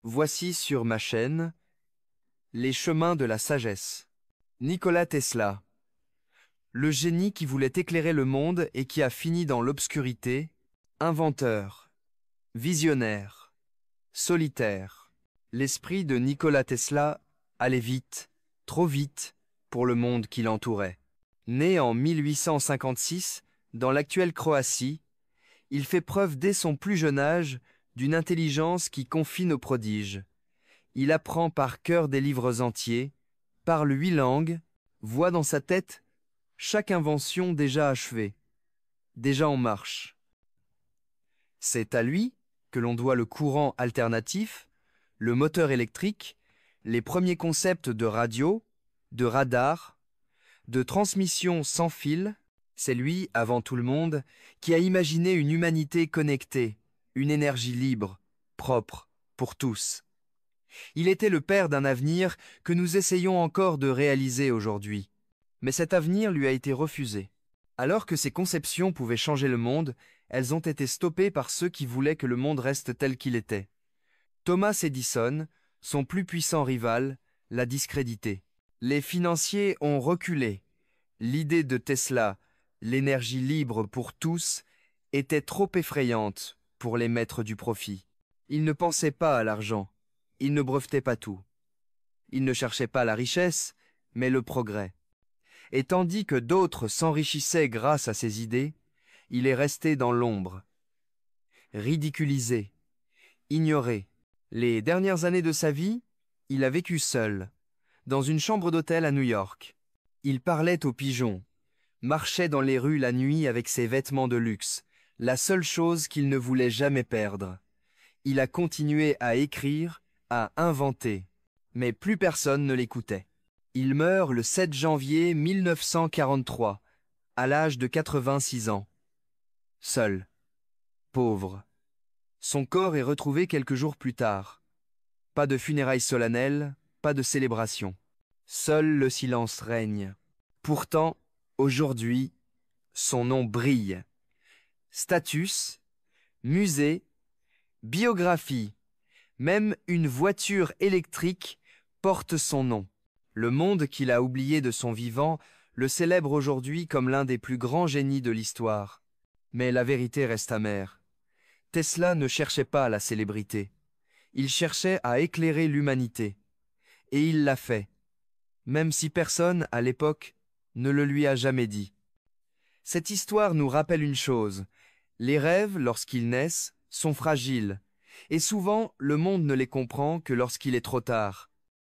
Voici sur ma chaîne les chemins de la sagesse. Nikola Tesla, le génie qui voulait éclairer le monde et qui a fini dans l'obscurité, inventeur, visionnaire, solitaire. L'esprit de Nikola Tesla allait vite, trop vite, pour le monde qui l'entourait. Né en 1856 dans l'actuelle Croatie, il fait preuve dès son plus jeune âge d'une intelligence qui confine aux prodiges. Il apprend par cœur des livres entiers, parle 8 langues, voit dans sa tête chaque invention déjà achevée, déjà en marche. C'est à lui que l'on doit le courant alternatif, le moteur électrique, les premiers concepts de radio, de radar, de transmission sans fil. C'est lui, avant tout le monde, qui a imaginé une humanité connectée, une énergie libre, propre, pour tous. Il était le père d'un avenir que nous essayons encore de réaliser aujourd'hui. Mais cet avenir lui a été refusé. Alors que ses conceptions pouvaient changer le monde, elles ont été stoppées par ceux qui voulaient que le monde reste tel qu'il était. Thomas Edison, son plus puissant rival, l'a discrédité. Les financiers ont reculé. L'idée de Tesla, l'énergie libre pour tous, était trop effrayante pour les maîtres du profit. Ils ne pensaient pas à l'argent, ils ne brevetaient pas tout. Ils ne cherchaient pas la richesse, mais le progrès. Et tandis que d'autres s'enrichissaient grâce à ces idées, il est resté dans l'ombre. Ridiculisé, ignoré. Les dernières années de sa vie, il a vécu seul, dans une chambre d'hôtel à New York. Il parlait aux pigeons, marchait dans les rues la nuit avec ses vêtements de luxe, la seule chose qu'il ne voulait jamais perdre. Il a continué à écrire, à inventer, mais plus personne ne l'écoutait. Il meurt le 7 janvier 1943, à l'âge de 86 ans. Seul, pauvre. Son corps est retrouvé quelques jours plus tard. Pas de funérailles solennelles, pas de célébration. Seul le silence règne. Pourtant, aujourd'hui, son nom brille. Status, musée, biographie, même une voiture électrique porte son nom. Le monde qu'il a oublié de son vivant le célèbre aujourd'hui comme l'un des plus grands génies de l'histoire. Mais la vérité reste amère. Tesla ne cherchait pas la célébrité. Il cherchait à éclairer l'humanité. Et il l'a fait, même si personne, à l'époque, ne le lui a jamais dit. Cette histoire nous rappelle une chose. Les rêves, lorsqu'ils naissent, sont fragiles. Et souvent, le monde ne les comprend que lorsqu'il est trop tard.